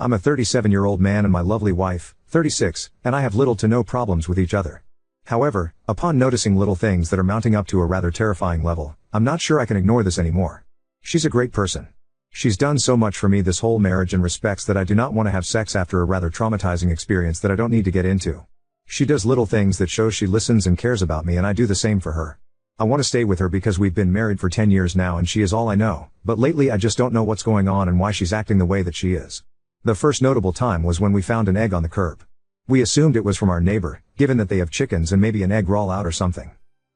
I'm a 37-year-old man and my lovely wife, 36, and I have little to no problems with each other. However, upon noticing little things that are mounting up to a rather terrifying level, I'm not sure I can ignore this anymore. She's a great person. She's done so much for me this whole marriage in respects that I do not want to have sex after a rather traumatizing experience that I don't need to get into. She does little things that show she listens and cares about me, and I do the same for her. I want to stay with her because we've been married for 10 years now and she is all I know, but lately I just don't know what's going on and why she's acting the way that she is. The first notable time was when we found an egg on the curb. We assumed it was from our neighbor, given that they have chickens and maybe an egg roll out or something.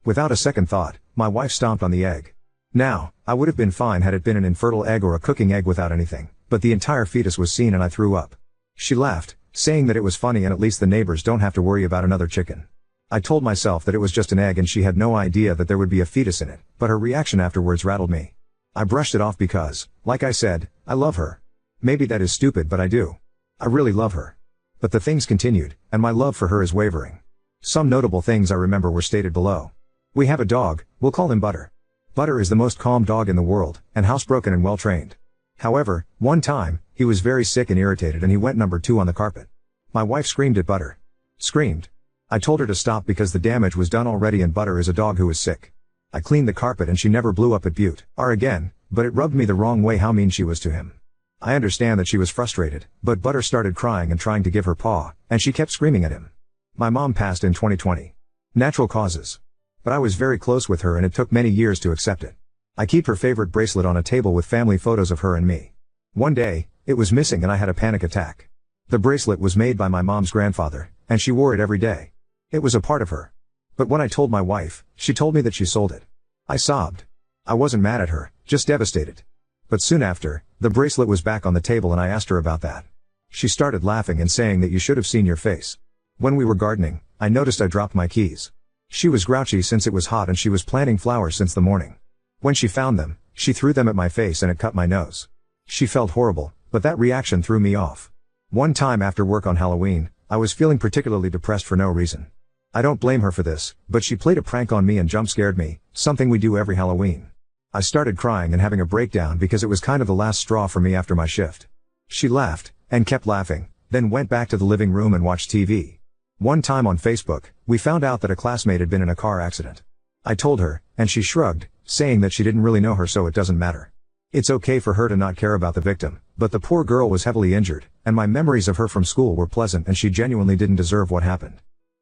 Without a second thought, my wife stomped on the egg. Now, I would have been fine had it been an infertile egg or a cooking egg without anything, but the entire fetus was seen and I threw up. She laughed, saying that it was funny and at least the neighbors don't have to worry about another chicken. I told myself that it was just an egg and she had no idea that there would be a fetus in it, but her reaction afterwards rattled me. I brushed it off because, like I said, I love her. Maybe that is stupid, but I do. I really love her. But the things continued, and my love for her is wavering. Some notable things I remember were stated below. We have a dog, we'll call him Butter. Butter is the most calm dog in the world, and housebroken and well trained. However, one time, he was very sick and irritated and he went number 2 on the carpet. My wife screamed at Butter. Screamed. I told her to stop because the damage was done already and Butter is a dog who is sick. I cleaned the carpet and she never blew up at Butte or again, but it rubbed me the wrong way how mean she was to him. I understand that she was frustrated, but Butter started crying and trying to give her paw, and she kept screaming at him. My mom passed in 2020. Natural causes. But I was very close with her and it took many years to accept it. I keep her favorite bracelet on a table with family photos of her and me. One day, it was missing and I had a panic attack. The bracelet was made by my mom's grandfather, and she wore it every day. It was a part of her. But when I told my wife, she told me that she sold it. I sobbed. I wasn't mad at her, just devastated. But soon after, the bracelet was back on the table and I asked her about that. She started laughing and saying that you should have seen your face. When we were gardening, I noticed I dropped my keys. She was grouchy since it was hot and she was planting flowers since the morning. When she found them, she threw them at my face and it cut my nose. She felt horrible, but that reaction threw me off. One time after work on Halloween, I was feeling particularly depressed for no reason. I don't blame her for this, but she played a prank on me and jump scared me, something we do every Halloween. I started crying and having a breakdown because it was kind of the last straw for me after my shift. She laughed, and kept laughing, then went back to the living room and watched TV. One time on Facebook, we found out that a classmate had been in a car accident. I told her, and she shrugged, saying that she didn't really know her so it doesn't matter. It's okay for her to not care about the victim, but the poor girl was heavily injured, and my memories of her from school were pleasant and she genuinely didn't deserve what happened.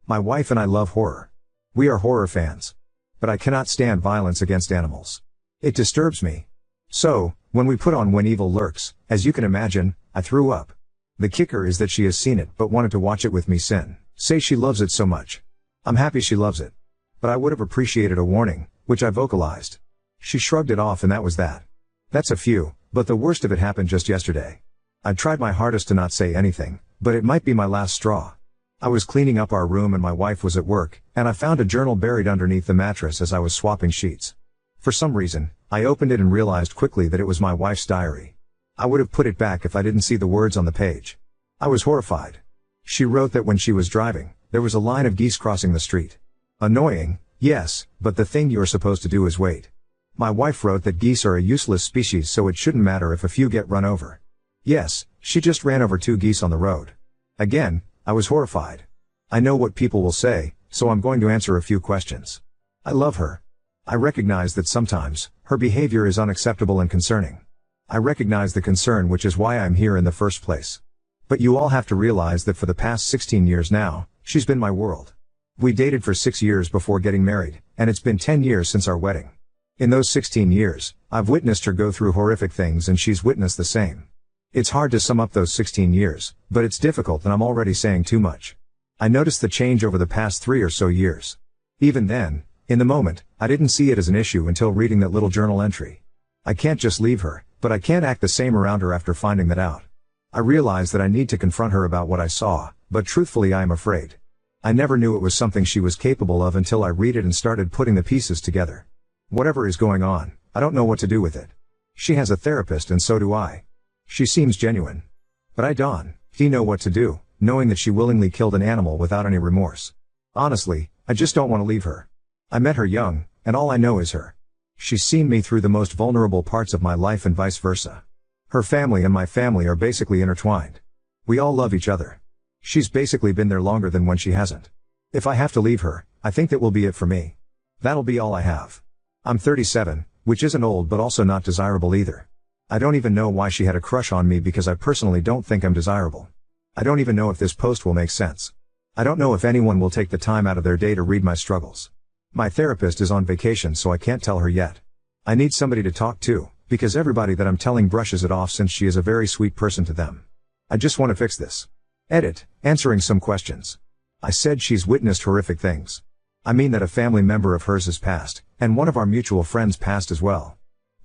My wife and I love horror. We are horror fans. But I cannot stand violence against animals. It disturbs me. So, when we put on When Evil Lurks, as you can imagine, I threw up. The kicker is that she has seen it but wanted to watch it with me say she loves it so much. I'm happy she loves it. But I would have appreciated a warning, which I vocalized. She shrugged it off and that was that. That's a few, but the worst of it happened just yesterday. I tried my hardest to not say anything, but it might be my last straw. I was cleaning up our room and my wife was at work, and I found a journal buried underneath the mattress as I was swapping sheets. For some reason, I opened it and realized quickly that it was my wife's diary. I would have put it back if I didn't see the words on the page. I was horrified. She wrote that when she was driving, there was a line of geese crossing the street. Annoying, yes, but the thing you're supposed to do is wait. My wife wrote that geese are a useless species so it shouldn't matter if a few get run over. Yes, she just ran over 2 geese on the road. Again, I was horrified. I know what people will say, so I'm going to answer a few questions. I love her. I recognize that sometimes, her behavior is unacceptable and concerning. I recognize the concern, which is why I'm here in the first place. But you all have to realize that for the past 16 years now, she's been my world. We dated for 6 years before getting married, and it's been 10 years since our wedding. In those 16 years, I've witnessed her go through horrific things and she's witnessed the same. It's hard to sum up those 16 years, but it's difficult and I'm already saying too much. I noticed the change over the past 3 or so years. Even then, in the moment, I didn't see it as an issue until reading that little journal entry. I can't just leave her, but I can't act the same around her after finding that out. I realize that I need to confront her about what I saw, but truthfully I am afraid. I never knew it was something she was capable of until I read it and started putting the pieces together. Whatever is going on, I don't know what to do with it. She has a therapist and so do I. She seems genuine. But I don't know what to do, knowing that she willingly killed an animal without any remorse. Honestly, I just don't want to leave her. I met her young, and all I know is her. She's seen me through the most vulnerable parts of my life and vice versa. Her family and my family are basically intertwined. We all love each other. She's basically been there longer than when she hasn't. If I have to leave her, I think that will be it for me. That'll be all I have. I'm 37, which isn't old but also not desirable either. I don't even know why she had a crush on me because I personally don't think I'm desirable. I don't even know if this post will make sense. I don't know if anyone will take the time out of their day to read my struggles. My therapist is on vacation so I can't tell her yet. I need somebody to talk to, because everybody that I'm telling brushes it off since she is a very sweet person to them. I just want to fix this. Edit, answering some questions. I said she's witnessed horrific things. I mean that a family member of hers has passed, and one of our mutual friends passed as well.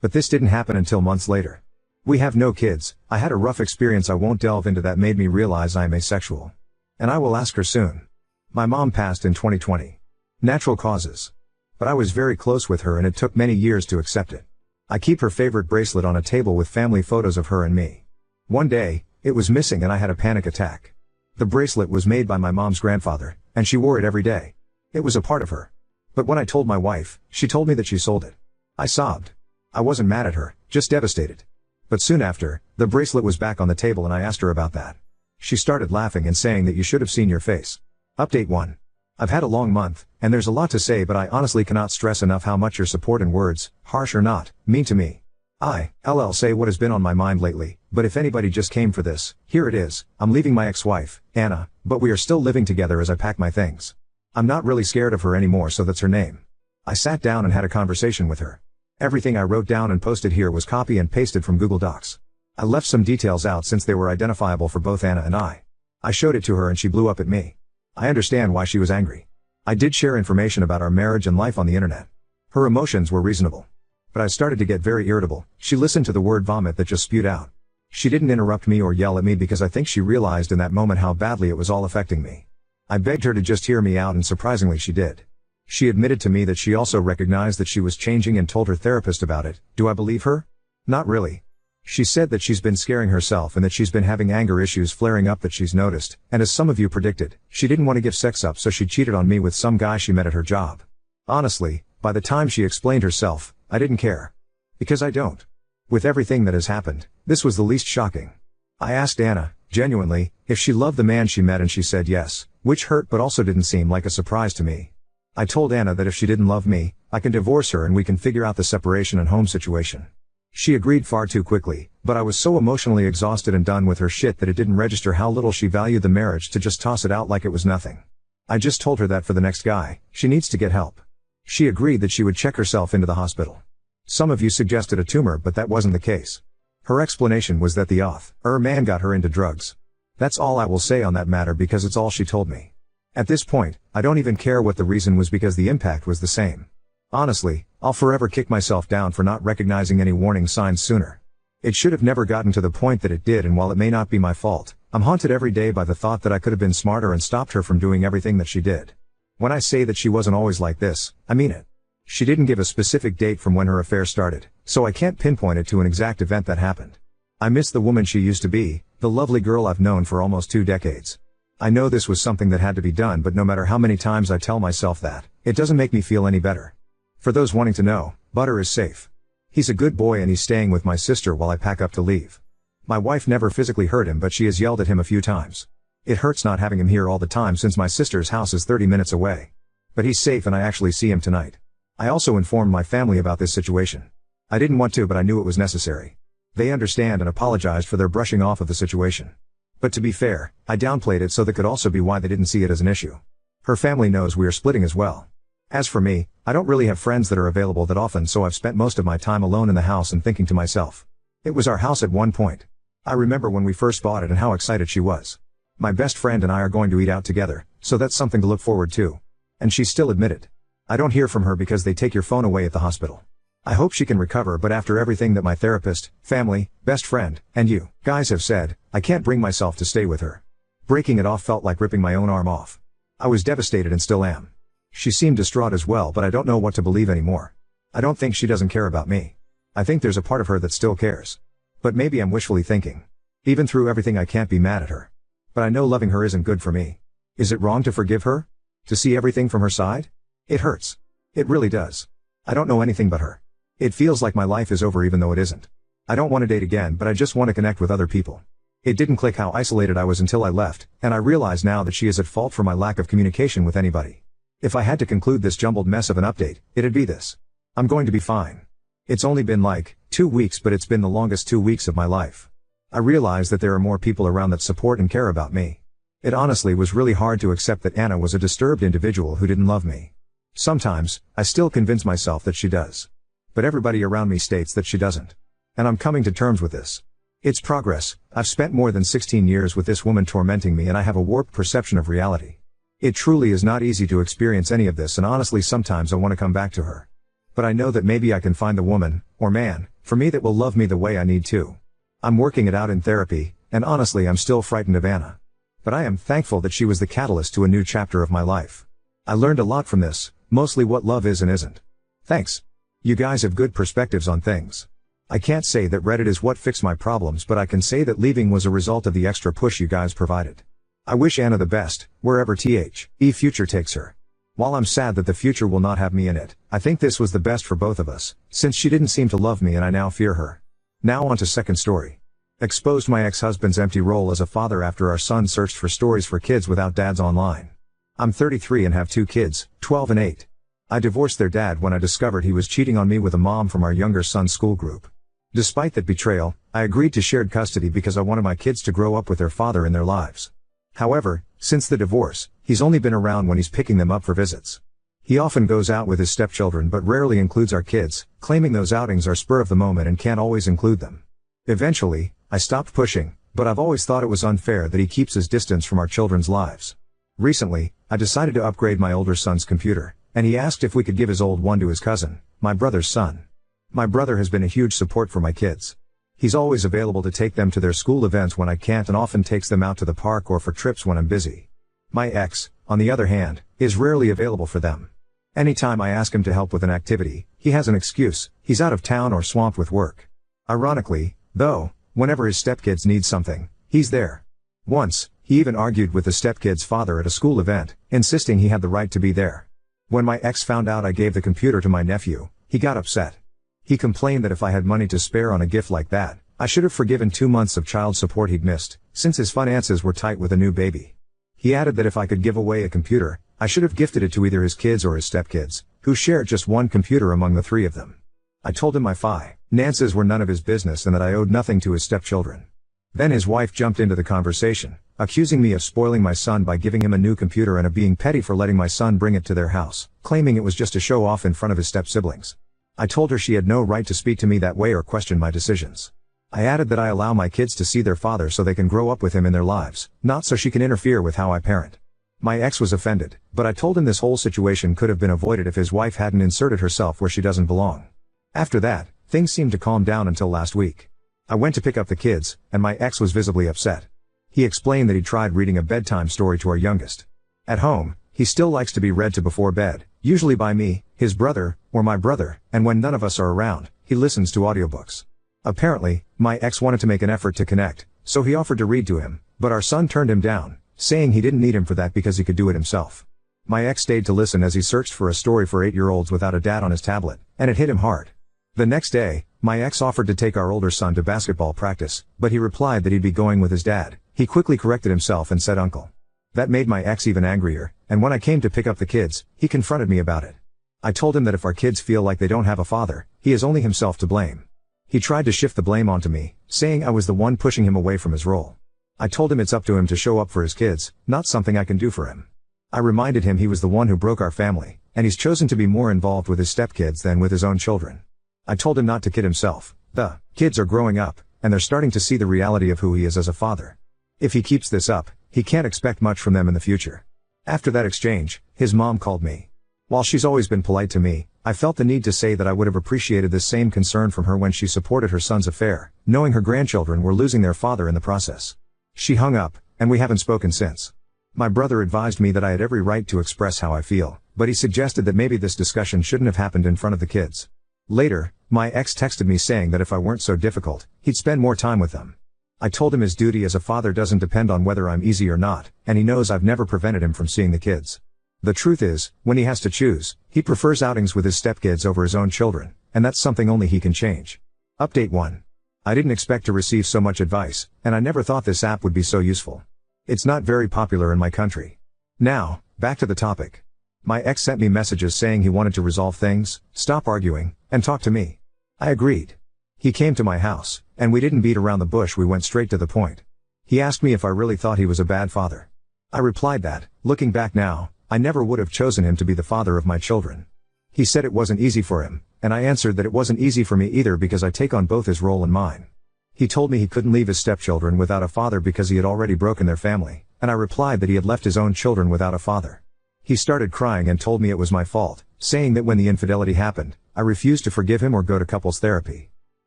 But this didn't happen until months later. We have no kids. I had a rough experience I won't delve into that made me realize I am asexual. And I will ask her soon. My mom passed in 2020. Natural causes. But I was very close with her and it took many years to accept it. I keep her favorite bracelet on a table with family photos of her and me. One day, it was missing and I had a panic attack. The bracelet was made by my mom's grandfather, and she wore it every day. It was a part of her. But when I told my wife, she told me that she sold it. I sobbed. I wasn't mad at her, just devastated. But soon after, the bracelet was back on the table and I asked her about that. She started laughing and saying that you should have seen your face. Update 1. I've had a long month, and there's a lot to say but I honestly cannot stress enough how much your support and words, harsh or not, mean to me. I'll say what has been on my mind lately, but if anybody just came for this, here it is. I'm leaving my ex-wife, Anna, but we are still living together as I pack my things. I'm not really scared of her anymore, so that's her name. I sat down and had a conversation with her. Everything I wrote down and posted here was copy and pasted from Google Docs. I left some details out since they were identifiable for both Anna and I. I showed it to her and she blew up at me. I understand why she was angry. I did share information about our marriage and life on the internet. Her emotions were reasonable. But I started to get very irritable. She listened to the word vomit that just spewed out. She didn't interrupt me or yell at me because I think she realized in that moment how badly it was all affecting me. I begged her to just hear me out and surprisingly she did. She admitted to me that she also recognized that she was changing and told her therapist about it. Do I believe her? Not really. She said that she's been scaring herself and that she's been having anger issues flaring up that she's noticed, and as some of you predicted, she didn't want to give sex up so she cheated on me with some guy she met at her job. Honestly, by the time she explained herself, I didn't care. Because I don't. With everything that has happened, this was the least shocking. I asked Anna, genuinely, if she loved the man she met and she said yes, which hurt but also didn't seem like a surprise to me. I told Anna that if she didn't love me, I can divorce her and we can figure out the separation and home situation. She agreed far too quickly, but I was so emotionally exhausted and done with her shit that it didn't register how little she valued the marriage to just toss it out like it was nothing. I just told her that for the next guy, she needs to get help. She agreed that she would check herself into the hospital. Some of you suggested a tumor, but that wasn't the case. Her explanation was that the man got her into drugs. That's all I will say on that matter because it's all she told me. At this point, I don't even care what the reason was because the impact was the same. Honestly, I'll forever kick myself down for not recognizing any warning signs sooner. It should have never gotten to the point that it did, and while it may not be my fault, I'm haunted every day by the thought that I could have been smarter and stopped her from doing everything that she did. When I say that she wasn't always like this, I mean it. She didn't give a specific date from when her affair started, so I can't pinpoint it to an exact event that happened. I miss the woman she used to be, the lovely girl I've known for almost 2 decades. I know this was something that had to be done, but no matter how many times I tell myself that, it doesn't make me feel any better. For those wanting to know, Butter is safe. He's a good boy and he's staying with my sister while I pack up to leave. My wife never physically hurt him, but she has yelled at him a few times. It hurts not having him here all the time since my sister's house is 30 minutes away. But he's safe and I actually see him tonight. I also informed my family about this situation. I didn't want to, but I knew it was necessary. They understand and apologized for their brushing off of the situation. But to be fair, I downplayed it so that could also be why they didn't see it as an issue. Her family knows we are splitting as well. As for me, I don't really have friends that are available that often, so I've spent most of my time alone in the house and thinking to myself. It was our house at one point. I remember when we first bought it and how excited she was. My best friend and I are going to eat out together, so that's something to look forward to. And she still admitted. I don't hear from her because they take your phone away at the hospital. I hope she can recover, but after everything that my therapist, family, best friend, and you guys have said, I can't bring myself to stay with her. Breaking it off felt like ripping my own arm off. I was devastated and still am. She seemed distraught as well, but I don't know what to believe anymore. I don't think she doesn't care about me. I think there's a part of her that still cares. But maybe I'm wishfully thinking. Even through everything I can't be mad at her. But I know loving her isn't good for me. Is it wrong to forgive her? To see everything from her side? It hurts. It really does. I don't know anything but her. It feels like my life is over even though it isn't. I don't want to date again, but I just want to connect with other people. It didn't click how isolated I was until I left, and I realize now that she is at fault for my lack of communication with anybody. If I had to conclude this jumbled mess of an update, it'd be this. I'm going to be fine. It's only been like 2 weeks, but it's been the longest 2 weeks of my life. I realize that there are more people around that support and care about me. It honestly was really hard to accept that Anna was a disturbed individual who didn't love me. Sometimes, I still convince myself that she does. But everybody around me states that she doesn't. And I'm coming to terms with this. It's progress. I've spent more than 16 years with this woman tormenting me, and I have a warped perception of reality. It truly is not easy to experience any of this, and honestly sometimes I want to come back to her. But I know that maybe I can find the woman, or man, for me that will love me the way I need to. I'm working it out in therapy, and honestly I'm still frightened of Anna. But I am thankful that she was the catalyst to a new chapter of my life. I learned a lot from this, mostly what love is and isn't. Thanks. You guys have good perspectives on things. I can't say that Reddit is what fixed my problems, but I can say that leaving was a result of the extra push you guys provided. I wish Anna the best, wherever future takes her. While I'm sad that the future will not have me in it, I think this was the best for both of us, since she didn't seem to love me and I now fear her. Now on to second story. Exposed my ex-husband's empty role as a father after our son searched for stories for kids without dads online. I'm 33 and have 2 kids, 12 and 8. I divorced their dad when I discovered he was cheating on me with a mom from our younger son's school group. Despite that betrayal, I agreed to shared custody because I wanted my kids to grow up with their father in their lives. However, since the divorce, he's only been around when he's picking them up for visits. He often goes out with his stepchildren but rarely includes our kids, claiming those outings are spur of the moment and can't always include them. Eventually, I stopped pushing, but I've always thought it was unfair that he keeps his distance from our children's lives. Recently, I decided to upgrade my older son's computer, and he asked if we could give his old one to his cousin, my brother's son. My brother has been a huge support for my kids. He's always available to take them to their school events when I can't, and often takes them out to the park or for trips when I'm busy. My ex, on the other hand, is rarely available for them. Anytime I ask him to help with an activity, he has an excuse: he's out of town or swamped with work. Ironically, though, whenever his stepkids need something, he's there. Once, he even argued with the stepkid's father at a school event, insisting he had the right to be there. When my ex found out I gave the computer to my nephew, he got upset. He complained that if I had money to spare on a gift like that, I should have forgiven 2 months of child support he'd missed, since his finances were tight with a new baby. He added that if I could give away a computer, I should have gifted it to either his kids or his stepkids, who shared just one computer among the 3 of them. I told him my finances were none of his business and that I owed nothing to his stepchildren. Then his wife jumped into the conversation, accusing me of spoiling my son by giving him a new computer and of being petty for letting my son bring it to their house, claiming it was just a show off in front of his step-siblings. I told her she had no right to speak to me that way or question my decisions. I added that I allow my kids to see their father so they can grow up with him in their lives, not so she can interfere with how I parent. My ex was offended, but I told him this whole situation could have been avoided if his wife hadn't inserted herself where she doesn't belong. After that, things seemed to calm down until last week. I went to pick up the kids, and my ex was visibly upset. He explained that he tried reading a bedtime story to our youngest. At home, he still likes to be read to before bed, usually by me, his brother, or my brother, and when none of us are around, he listens to audiobooks. Apparently, my ex wanted to make an effort to connect, so he offered to read to him, but our son turned him down, saying he didn't need him for that because he could do it himself. My ex stayed to listen as he searched for a story for 8-year-olds without a dad on his tablet, and it hit him hard. The next day, my ex offered to take our older son to basketball practice, but he replied that he'd be going with his dad. He quickly corrected himself and said uncle. That made my ex even angrier, and when I came to pick up the kids, he confronted me about it. I told him that if our kids feel like they don't have a father, he is only himself to blame. He tried to shift the blame onto me, saying I was the one pushing him away from his role. I told him it's up to him to show up for his kids, not something I can do for him. I reminded him he was the one who broke our family, and he's chosen to be more involved with his stepkids than with his own children. I told him not to kid himself. The kids are growing up, and they're starting to see the reality of who he is as a father. If he keeps this up, he can't expect much from them in the future. After that exchange, his mom called me. While she's always been polite to me, I felt the need to say that I would have appreciated this same concern from her when she supported her son's affair, knowing her grandchildren were losing their father in the process. She hung up, and we haven't spoken since. My brother advised me that I had every right to express how I feel, but he suggested that maybe this discussion shouldn't have happened in front of the kids. Later, my ex texted me saying that if I weren't so difficult, he'd spend more time with them. I told him his duty as a father doesn't depend on whether I'm easy or not, and he knows I've never prevented him from seeing the kids. The truth is, when he has to choose, he prefers outings with his stepkids over his own children, and that's something only he can change. Update 1. I didn't expect to receive so much advice, and I never thought this app would be so useful. It's not very popular in my country. Now, back to the topic. My ex sent me messages saying he wanted to resolve things, stop arguing, and talk to me. I agreed. He came to my house, and we didn't beat around the bush, we went straight to the point. He asked me if I really thought he was a bad father. I replied that, looking back now, I never would have chosen him to be the father of my children. He said it wasn't easy for him, and I answered that it wasn't easy for me either because I take on both his role and mine. He told me he couldn't leave his stepchildren without a father because he had already broken their family, and I replied that he had left his own children without a father. He started crying and told me it was my fault, saying that when the infidelity happened, I refused to forgive him or go to couples therapy.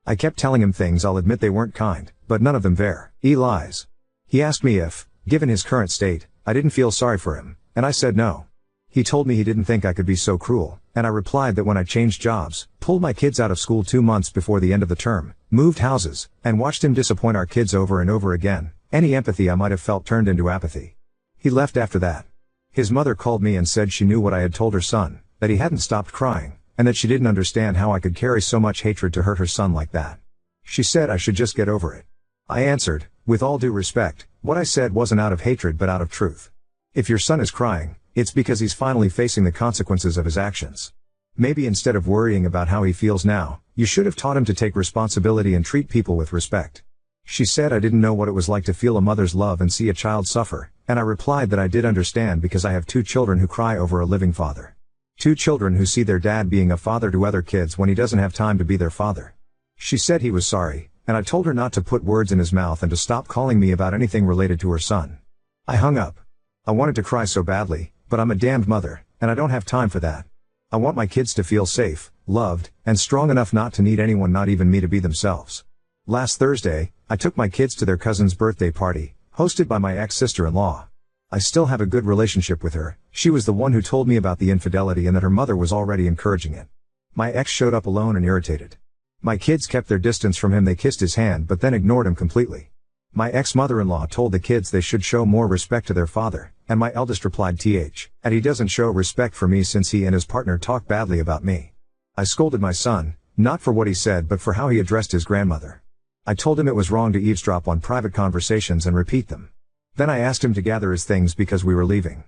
I kept telling him things, I'll admit they weren't kind, but none of them lies. He asked me if, given his current state, I didn't feel sorry for him, and I said no. He told me he didn't think I could be so cruel, and I replied that when I changed jobs, pulled my kids out of school 2 months before the end of the term, moved houses, and watched him disappoint our kids over and over again, any empathy I might have felt turned into apathy. He left after that. His mother called me and said she knew what I had told her son, that he hadn't stopped crying, and that she didn't understand how I could carry so much hatred to hurt her son like that. She said I should just get over it. I answered, with all due respect, what I said wasn't out of hatred but out of truth. If your son is crying, it's because he's finally facing the consequences of his actions. Maybe instead of worrying about how he feels now, you should have taught him to take responsibility and treat people with respect. She said I didn't know what it was like to feel a mother's love and see a child suffer, and I replied that I did understand because I have 2 children who cry over a living father. 2 children who see their dad being a father to other kids when he doesn't have time to be their father. She said he was sorry, and I told her not to put words in his mouth and to stop calling me about anything related to her son. I hung up. I wanted to cry so badly, but I'm a damned mother, and I don't have time for that. I want my kids to feel safe, loved, and strong enough not to need anyone, not even me, to be themselves. Last Thursday, I took my kids to their cousin's birthday party, hosted by my ex-sister-in-law. I still have a good relationship with her. She was the one who told me about the infidelity and that her mother was already encouraging it. My ex showed up alone and irritated. My kids kept their distance from him, they kissed his hand but then ignored him completely. My ex-mother-in-law told the kids they should show more respect to their father, and my eldest replied and he doesn't show respect for me since he and his partner talk badly about me. I scolded my son, not for what he said but for how he addressed his grandmother. I told him it was wrong to eavesdrop on private conversations and repeat them. Then I asked him to gather his things because we were leaving.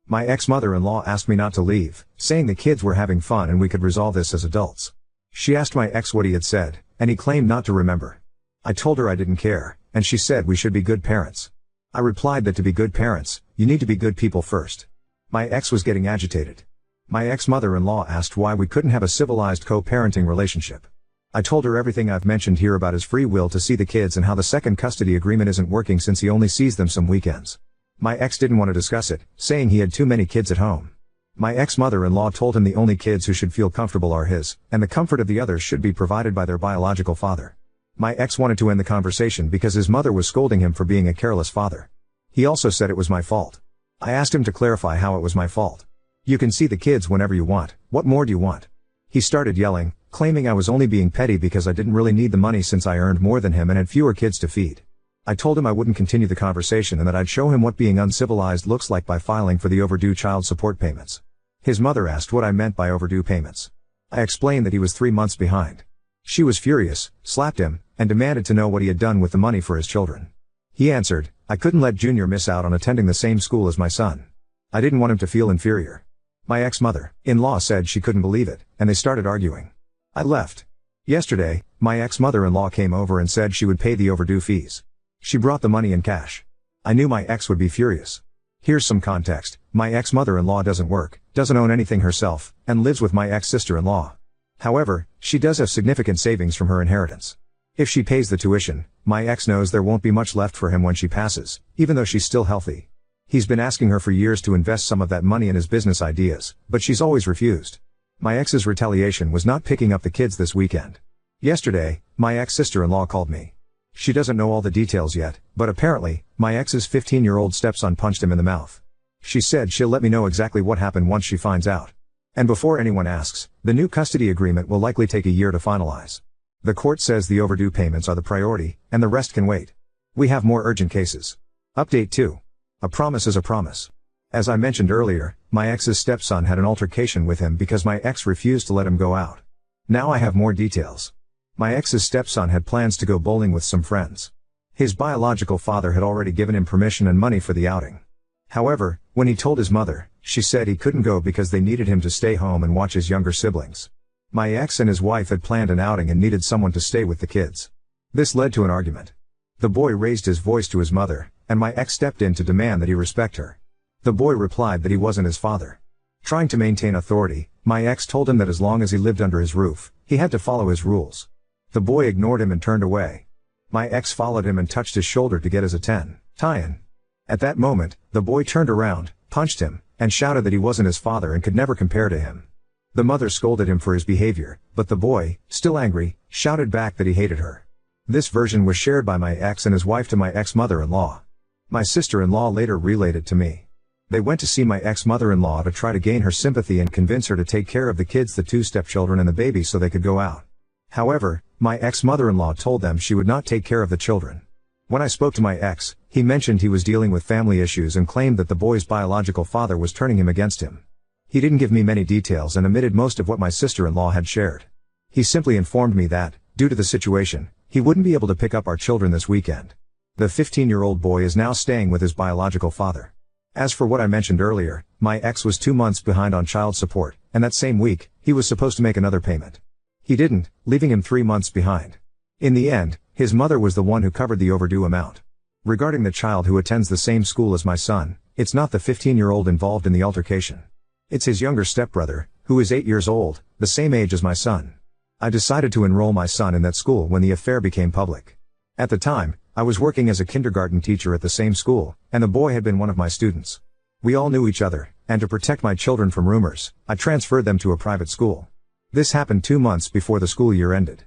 My ex-mother-in-law asked me not to leave, saying the kids were having fun and we could resolve this as adults. She asked my ex what he had said, and he claimed not to remember. I told her I didn't care, and she said we should be good parents. I replied that to be good parents, you need to be good people first. My ex was getting agitated. My ex-mother-in-law asked why we couldn't have a civilized co-parenting relationship. I told her everything I've mentioned here about his free will to see the kids and how the second custody agreement isn't working since he only sees them some weekends. My ex didn't want to discuss it, saying he had too many kids at home. My ex-mother-in-law told him the only kids who should feel comfortable are his, and the comfort of the others should be provided by their biological father. My ex wanted to end the conversation because his mother was scolding him for being a careless father. He also said it was my fault. I asked him to clarify how it was my fault. You can see the kids whenever you want, what more do you want? He started yelling, claiming I was only being petty because I didn't really need the money since I earned more than him and had fewer kids to feed. I told him I wouldn't continue the conversation and that I'd show him what being uncivilized looks like by filing for the overdue child support payments. His mother asked what I meant by overdue payments. I explained that he was 3 months behind. She was furious, slapped him, and demanded to know what he had done with the money for his children. He answered, I couldn't let Junior miss out on attending the same school as my son. I didn't want him to feel inferior. My ex-mother-in-law said she couldn't believe it, and they started arguing. I left. Yesterday, my ex-mother-in-law came over and said she would pay the overdue fees. She brought the money in cash. I knew my ex would be furious. Here's some context. My ex-mother-in-law doesn't work, doesn't own anything herself, and lives with my ex-sister-in-law. However, she does have significant savings from her inheritance. If she pays the tuition, my ex knows there won't be much left for him when she passes, even though she's still healthy. He's been asking her for years to invest some of that money in his business ideas, but she's always refused. My ex's retaliation was not picking up the kids this weekend. Yesterday, my ex-sister-in-law called me. She doesn't know all the details yet, but apparently, my ex's 15-year-old stepson punched him in the mouth. She said she'll let me know exactly what happened once she finds out. And before anyone asks, the new custody agreement will likely take a year to finalize. The court says the overdue payments are the priority, and the rest can wait. We have more urgent cases. Update 2. A promise is a promise. As I mentioned earlier, my ex's stepson had an altercation with him because my ex refused to let him go out. Now I have more details. My ex's stepson had plans to go bowling with some friends. His biological father had already given him permission and money for the outing. However, when he told his mother, she said he couldn't go because they needed him to stay home and watch his younger siblings. My ex and his wife had planned an outing and needed someone to stay with the kids. This led to an argument. The boy raised his voice to his mother, and my ex stepped in to demand that he respect her. The boy replied that he wasn't his father. Trying to maintain authority, my ex told him that as long as he lived under his roof, he had to follow his rules. The boy ignored him and turned away. My ex followed him and touched his shoulder to get his tie-in. At that moment, the boy turned around, punched him, and shouted that he wasn't his father and could never compare to him. The mother scolded him for his behavior, but the boy, still angry, shouted back that he hated her. This version was shared by my ex and his wife to my ex-mother-in-law. My sister-in-law later relayed it to me. They went to see my ex-mother-in-law to try to gain her sympathy and convince her to take care of the kids, the 2 stepchildren and the baby, so they could go out. However, my ex-mother-in-law told them she would not take care of the children. When I spoke to my ex, he mentioned he was dealing with family issues and claimed that the boy's biological father was turning him against him. He didn't give me many details and omitted most of what my sister-in-law had shared. He simply informed me that, due to the situation, he wouldn't be able to pick up our children this weekend. The 15-year-old boy is now staying with his biological father. As for what I mentioned earlier, my ex was 2 months behind on child support, and that same week, he was supposed to make another payment. He didn't, leaving him 3 months behind. In the end, his mother was the one who covered the overdue amount. Regarding the child who attends the same school as my son, it's not the 15-year-old involved in the altercation. It's his younger stepbrother, who is 8 years old, the same age as my son. I decided to enroll my son in that school when the affair became public. At the time, I was working as a kindergarten teacher at the same school, and the boy had been one of my students. We all knew each other, and to protect my children from rumors, I transferred them to a private school. This happened 2 months before the school year ended.